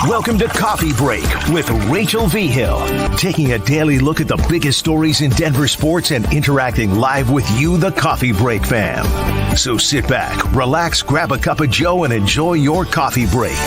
Welcome to Coffee Break with Rachel Vigil, taking a daily look at the biggest stories in Denver sports and interacting live with you, the Coffee Break fam. So sit back, relax, grab a cup of joe, and enjoy your coffee break.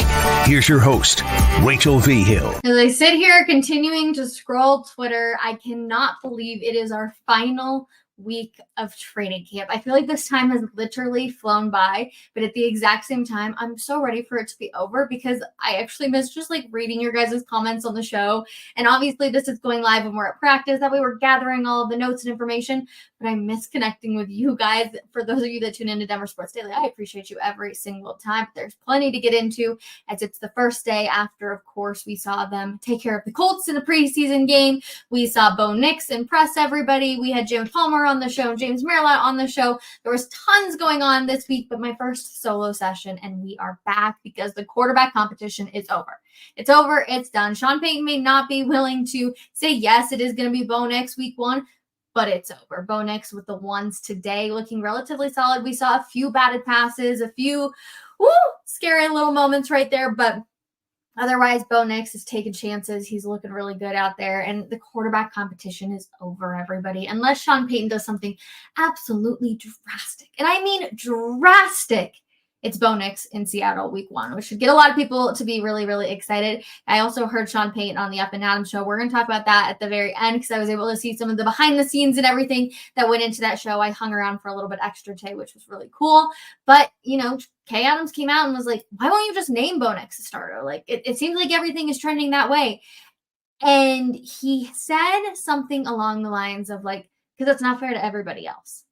Here's your host, Rachel Vigil. As I sit here continuing to scroll Twitter, I cannot believe it is our final week of training camp. I feel like this time has literally flown by, but at the exact same time, I'm so ready for it to be over because I actually miss just like reading your guys' comments on the show. And obviously this is going live when we're at practice. That way we're gathering all of the notes and information, but I miss connecting with you guys. For those of you that tune into Denver Sports Daily, I appreciate you every single time. There's plenty to get into as it's the first day after, of course, we saw them take care of the Colts in the preseason game. We saw Bo Nix impress everybody. We had Jim Palmer on the show, James Merlot on the show. There was tons going on this week, but my first solo session, and we are back because the quarterback competition is over. It's over. It's done. Sean Payton may not be willing to say, yes, it is going to be Bo Nix week one, but it's over. Bo Nix with the ones today looking relatively solid. We saw a few batted passes, a few scary little moments right there, but otherwise, Bo Nix is taking chances. He's looking really good out there. And the quarterback competition is over, everybody. Unless Sean Payton does something absolutely drastic. And I mean drastic. It's Bo Nix in Seattle week one, which should get a lot of people to be really, really excited. I also heard Sean Payton on the Up and Adam show. We're going to talk about that at the very end because I was able to see some of the behind the scenes and everything that went into that show. I hung around for a little bit extra today, which was really cool. But, you know, Kay Adams came out and was like, why won't you just name Bo Nix a starter? Like, it seems like everything is trending that way. And he said something along the lines of like, because it's not fair to everybody else.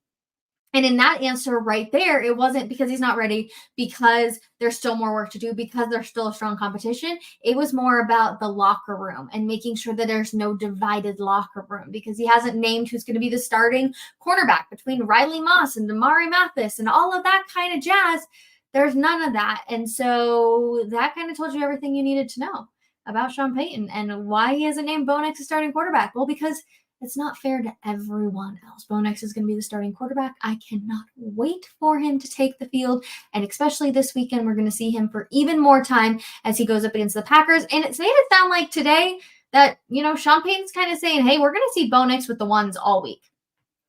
And in that answer right there, it wasn't because he's not ready, because there's still more work to do, because there's still a strong competition. It was more about the locker room and making sure that there's no divided locker room, because he hasn't named who's going to be the starting quarterback between Riley Moss and Damari Mathis and all of that kind of jazz. There's none of that. And so that kind of told you everything you needed to know about Sean Payton and why he hasn't named Bo Nix a starting quarterback. Well, because it's not fair to everyone else. Bo Nix is going to be the starting quarterback. I cannot wait for him to take the field. And especially this weekend, we're going to see him for even more time as he goes up against the Packers. And it's made it sound like today that, you know, Sean Payton's kind of saying, hey, we're going to see Bo Nix with the ones all week.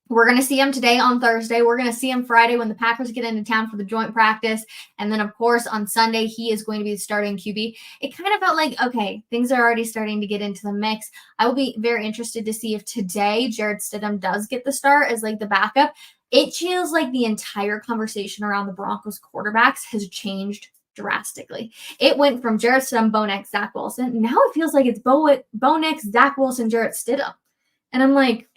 We're going to see him today on Thursday. We're going to see him Friday when the Packers get into town for the joint practice. And then, of course, on Sunday, he is going to be the starting QB. It kind of felt like, okay, things are already starting to get into the mix. I will be very interested to see if today Jarrett Stidham does get the start as like the backup. It feels like the entire conversation around the Broncos quarterbacks has changed drastically. It went from Jarrett Stidham, Bo Nix, Zach Wilson. Now it feels like it's Bo Nix, Zach Wilson, Jarrett Stidham. And I'm like,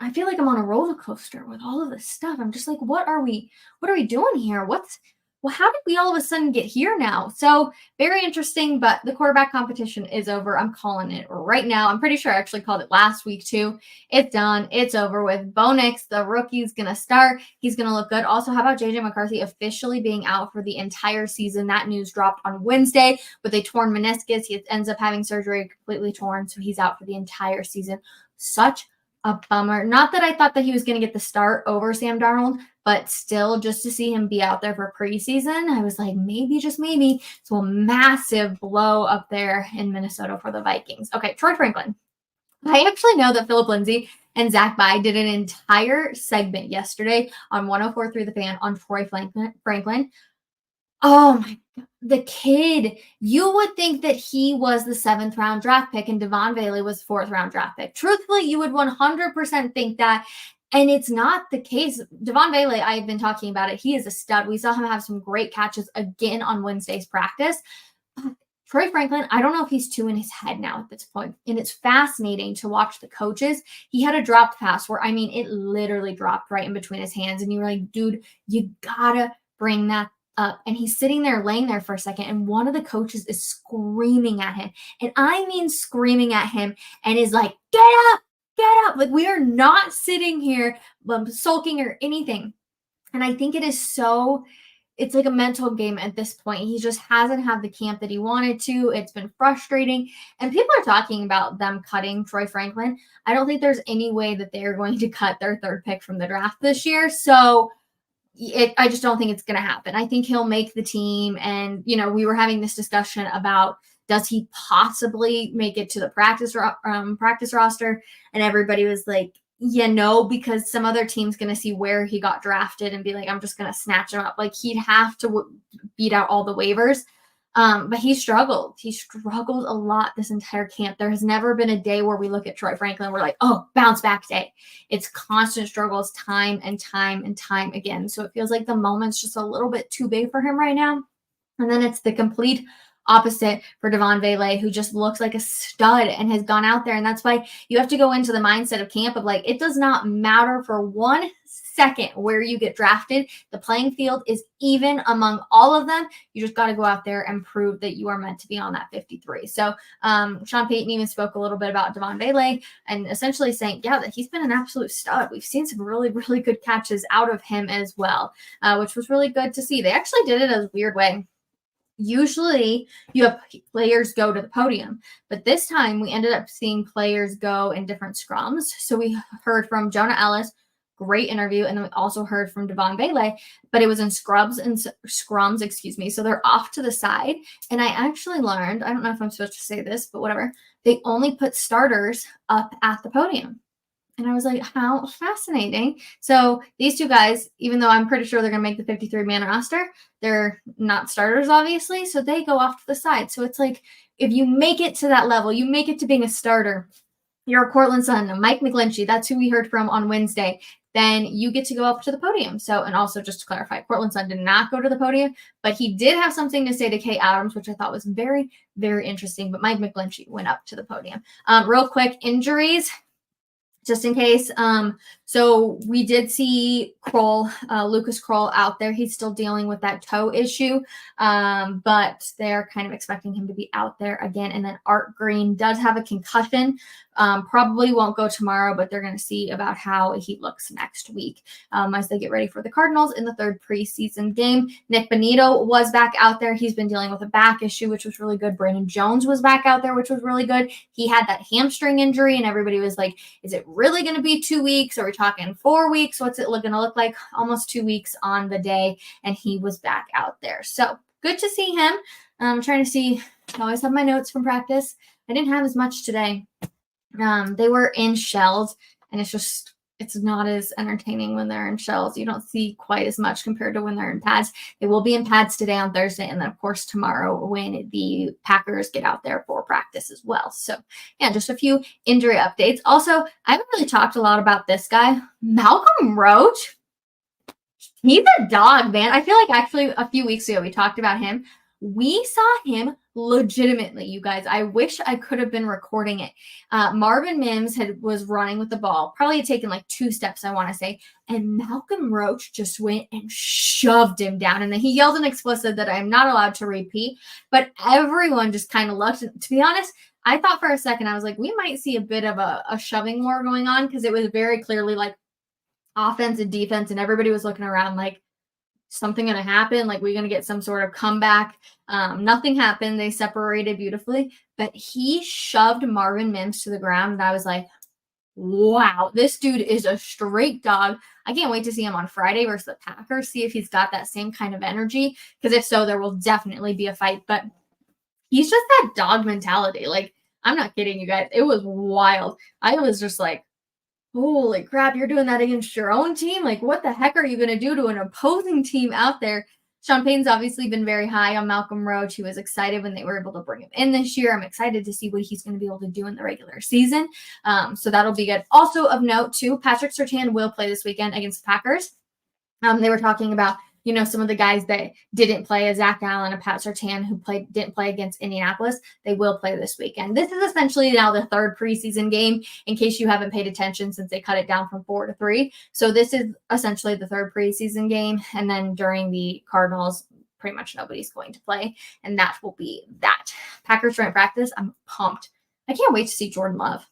I feel like I'm on a roller coaster with all of this stuff. I'm just like, what are we doing here? How did we all of a sudden get here now? So very interesting, but the quarterback competition is over. I'm calling it right now. I'm pretty sure I actually called it last week too. It's done. It's over with. Bo Nix, the rookie's going to start. He's going to look good. Also, how about JJ McCarthy officially being out for the entire season? That news dropped on Wednesday with a torn meniscus. He ends up having surgery completely torn, so he's out for the entire season. Such a bummer. Not that I thought that he was going to get the start over Sam Darnold, but still, just to see him be out there for preseason, I was like, maybe, just maybe. So a massive blow up there in Minnesota for the Vikings. Okay, Troy Franklin. I actually know that Philip Lindsay and Zach Bye did an entire segment yesterday on 104.3 The Fan on Troy Franklin. Oh my God. The kid, you would think that he was the 7th round draft pick and Devon Bailey was 4th round draft pick. Truthfully, you would 100% think that. And it's not the case. Devon Bailey, I've been talking about it. He is a stud. We saw him have some great catches again on Wednesday's practice. Troy Franklin, I don't know if he's too in his head now at this point. And it's fascinating to watch the coaches. He had a dropped pass where, I mean, it literally dropped right in between his hands. And you were like, dude, you gotta bring that up. And he's sitting there, laying there for a second. And one of the coaches is screaming at him. And I mean screaming at him and is like, get up. Like, we are not sitting here sulking or anything. And I think it's like a mental game at this point. He just hasn't had the camp that he wanted to. It's been frustrating. And people are talking about them cutting Troy Franklin. I don't think there's any way that they're going to cut their 3rd pick from the draft this year. So I just don't think it's going to happen. I think he'll make the team. And, we were having this discussion about, does he possibly make it to the practice roster? And everybody was like, yeah, no, because some other team's going to see where he got drafted and be like, I'm just going to snatch him up. Like, he'd have to beat out all the waivers. But he struggled. He struggled a lot this entire camp. There has never been a day where we look at Troy Franklin and we're like, oh, bounce back day. It's constant struggles time and time and time again. So it feels like the moment's just a little bit too big for him right now. And then it's the complete opposite for Devon Vele, who just looks like a stud and has gone out there. And that's why you have to go into the mindset of camp of like, it does not matter for 1 second where you get drafted. The playing field is even among all of them. You just got to go out there and prove that you are meant to be on that 53. So Sean Payton even spoke a little bit about Devon Vele and essentially saying, yeah, that he's been an absolute stud. We've seen some really, really good catches out of him as well, which was really good to see. They actually did it a weird way. Usually you have players go to the podium, but this time we ended up seeing players go in different scrums. So we heard from Jonah Ellis, great interview, and then we also heard from Devon Vele, but it was in scrums, excuse me. So they're off to the side. And I actually learned, I don't know if I'm supposed to say this, but whatever, they only put starters up at the podium. And I was like, how fascinating. So these two guys, even though I'm pretty sure they're going to make the 53-man roster, they're not starters, obviously. So they go off to the side. So it's like, if you make it to that level, you make it to being a starter, you're a Courtland Sutton, a Mike McGlinchey, that's who we heard from on Wednesday, then you get to go up to the podium. So, and also just to clarify, Courtland Sutton did not go to the podium, but he did have something to say to Kay Adams, which I thought was very, very interesting. But Mike McGlinchey went up to the podium. Real quick, injuries, just in case. So we did see Lucas Kroll out there. He's still dealing with that toe issue, but they're kind of expecting him to be out there again. And then Art Green does have a concussion. Probably won't go tomorrow, but they're going to see about how he looks next week as they get ready for the Cardinals in the 3rd preseason game. Nick Bonito was back out there. He's been dealing with a back issue, which was really good. Brandon Jones was back out there, which was really good. He had that hamstring injury, and everybody was like, is it really going to be 2 weeks? Are we talking 4 weeks? What's it going to look like? Almost 2 weeks on the day, and he was back out there. So good to see him. I'm trying to see. I always have my notes from practice. I didn't have as much today. They were in shells, and it's not as entertaining when they're in shells. You don't see quite as much compared to when they're in pads. They will be in pads today on Thursday, and then of course tomorrow when the Packers get out there for practice as well. So yeah, just a few injury updates. Also, I haven't really talked a lot about this guy, Malcolm Roach. He's a dog, man. I feel like actually a few weeks ago we talked about him. We saw him legitimately, you guys. I wish I could have been recording it. Marvin Mims was running with the ball, probably had taken like 2 steps, I want to say, and Malcolm Roach just went and shoved him down. And then he yelled an explicit that I'm not allowed to repeat, but everyone just kind of looked. To be honest, I thought for a second, I was like, we might see a bit of a shoving war going on, because it was very clearly like offense and defense, and everybody was looking around like, something going to happen? Like, we're going to get some sort of comeback. Nothing happened. They separated beautifully, but he shoved Marvin Mims to the ground. And I was like, wow, this dude is a straight dog. I can't wait to see him on Friday versus the Packers, see if he's got that same kind of energy. Because if so, there will definitely be a fight. But he's just that dog mentality. Like, I'm not kidding you guys. It was wild. I was just like, holy crap, you're doing that against your own team? Like, what the heck are you going to do to an opposing team out there? Sean Payton's obviously been very high on Malcolm Roach. He was excited when they were able to bring him in this year. I'm excited to see what he's going to be able to do in the regular season. So that'll be good. Also of note, too, Patrick Surtain will play this weekend against the Packers. They were talking about, some of the guys that didn't play, a Zach Allen, a Pat Surtain, who didn't play against Indianapolis. They will play this weekend. This is essentially now the 3rd preseason game, in case you haven't paid attention, since they cut it down from 4 to 3. So this is essentially the 3rd preseason game. And then during the Cardinals, pretty much nobody's going to play. And that will be that. Packers joint practice. I'm pumped. I can't wait to see Jordan Love.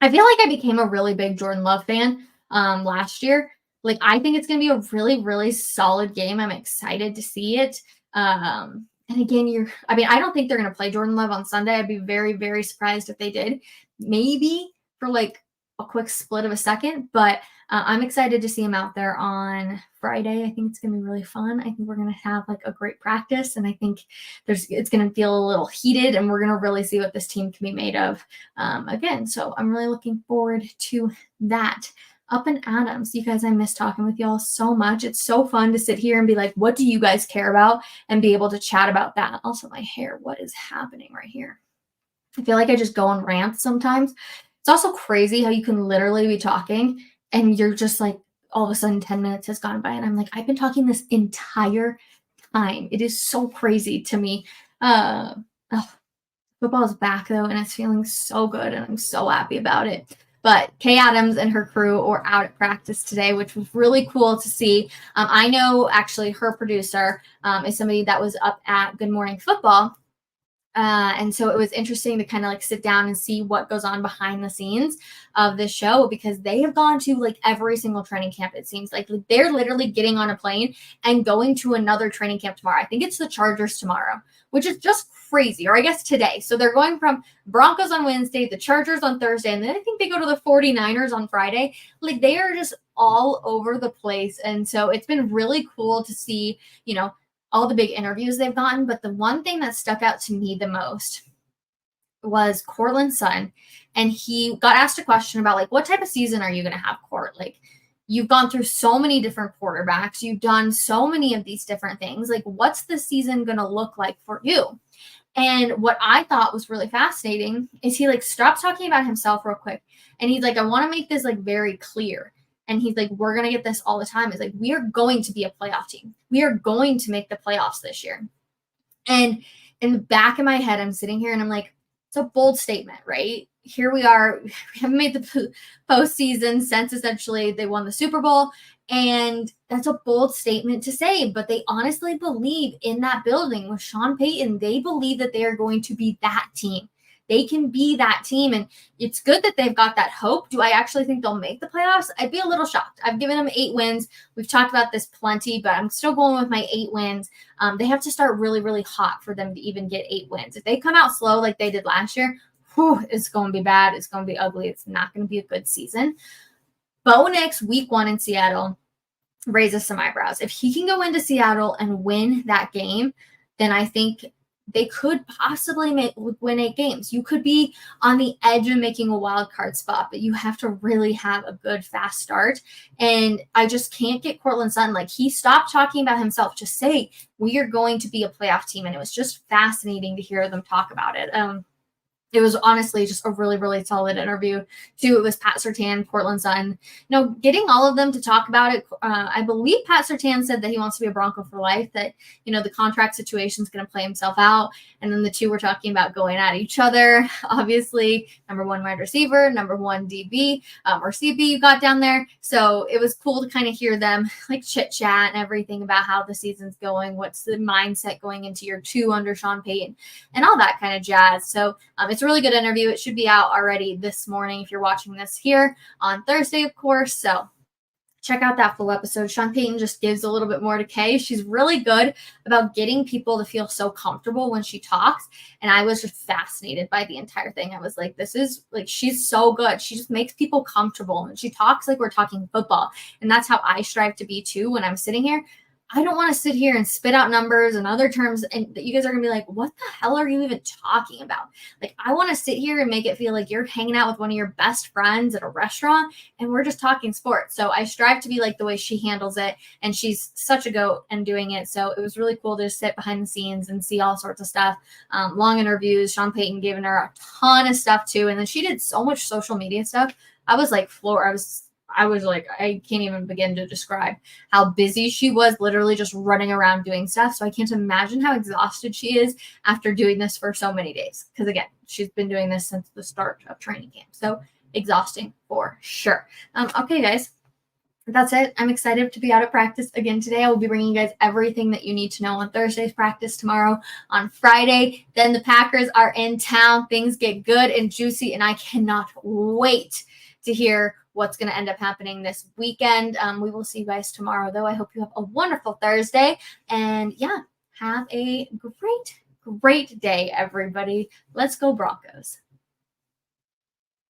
I feel like I became a really big Jordan Love fan last year. Like, I think it's going to be a really, really solid game. I'm excited to see it. And again, I don't think they're going to play Jordan Love on Sunday. I'd be very, very surprised if they did. Maybe for like a quick split of a second, but I'm excited to see him out there on Friday. I think it's going to be really fun. I think we're going to have like a great practice, and I think it's going to feel a little heated, and we're going to really see what this team can be made of again. So I'm really looking forward to that. Up and Adams, you guys, I miss talking with y'all so much. It's so fun to sit here and be like, what do you guys care about, and be able to chat about that. Also, my hair, what is happening right here? I feel like I just go on rants sometimes. It's also crazy how you can literally be talking and you're just like, all of a sudden 10 minutes has gone by and I'm like, I've been talking this entire time. It is so crazy to me. Football is back though, and it's feeling so good and I'm so happy about it. But Kay Adams and her crew were out at practice today, which was really cool to see. I know actually her producer is somebody that was up at Good Morning Football. And so it was interesting to kind of like sit down and see what goes on behind the scenes of this show, because they have gone to like every single training camp. It seems like they're literally getting on a plane and going to another training camp tomorrow. I think it's the Chargers tomorrow, which is just crazy, or I guess today. So they're going from Broncos on Wednesday, the Chargers on Thursday, and then I think they go to the 49ers on Friday. Like they are just all over the place. And so it's been really cool to see, all the big interviews they've gotten. But the one thing that stuck out to me the most was Courtland Sutton. And he got asked a question about like, what type of season are you going to have, Court? Like, you've gone through so many different quarterbacks. You've done so many of these different things. Like, what's the season going to look like for you? And what I thought was really fascinating is he like stopped talking about himself real quick. And he's like, I want to make this like very clear. And he's like, we're going to get this all the time. It's like, we are going to be a playoff team. We are going to make the playoffs this year. And in the back of my head, I'm sitting here and I'm like, it's a bold statement, right? Here we are. We haven't made the postseason since essentially they won the Super Bowl. And that's a bold statement to say, but they honestly believe in that building with Sean Payton. They believe that they are going to be that team. They can be that team, and it's good that they've got that hope. Do I actually think they'll make the playoffs? I'd be a little shocked. I've given them 8 wins. We've talked about this plenty, but I'm still going with my 8 wins. They have to start really, really hot for them to even get 8 wins. If they come out slow like they did last year, it's going to be bad. It's going to be ugly. It's not going to be a good season. Bo Nix, week 1 in Seattle, raises some eyebrows. If he can go into Seattle and win that game, then I think they could possibly win 8 games. You could be on the edge of making a wild card spot, but you have to really have a good, fast start. And I just can't get Courtland Sutton. Like, he stopped talking about himself to say, we are going to be a playoff team. And it was just fascinating to hear them talk about it. It was honestly just a really, really solid interview, too. It was Pat Surtain, Courtland Sutton. Getting all of them to talk about it. I believe Pat Surtain said that he wants to be a Bronco for life, that, the contract situation is going to play himself out. And then the two were talking about going at each other. Obviously, number 1 wide receiver, number 1 DB, or CB you got down there. So it was cool to kind of hear them like chit chat and everything about how the season's going, what's the mindset going into year 2 under Sean Payton, and all that kind of jazz. So it's a really good interview. It should be out already this morning if you're watching this here on Thursday, of course. So check out that full episode. Sean Payton just gives a little bit more to Kay. She's really good about getting people to feel so comfortable when she talks. And I was just fascinated by the entire thing. I was like, this is like, she's so good. She just makes people comfortable. And she talks like we're talking football. And that's how I strive to be too when I'm sitting here. I don't want to sit here and spit out numbers and other terms and that you guys are going to be like, what the hell are you even talking about? Like, I want to sit here and make it feel like you're hanging out with one of your best friends at a restaurant and we're just talking sports. So I strive to be like the way she handles it, and she's such a goat and doing it. So it was really cool to just sit behind the scenes and see all sorts of stuff. Long interviews, Sean Payton giving her a ton of stuff too. And then she did so much social media stuff. I was like, I was like, I can't even begin to describe how busy she was, literally just running around doing stuff. So I can't imagine how exhausted she is after doing this for so many days. Because again, she's been doing this since the start of training camp. So exhausting for sure. Okay, guys, that's it. I'm excited to be out at practice again today. I will be bringing you guys everything that you need to know on Thursday's practice, tomorrow, on Friday. Then the Packers are in town. Things get good and juicy, and I cannot wait to hear what's going to end up happening this weekend. We will see you guys tomorrow, though. I hope you have a wonderful Thursday. And yeah, have a great day, everybody. Let's go Broncos.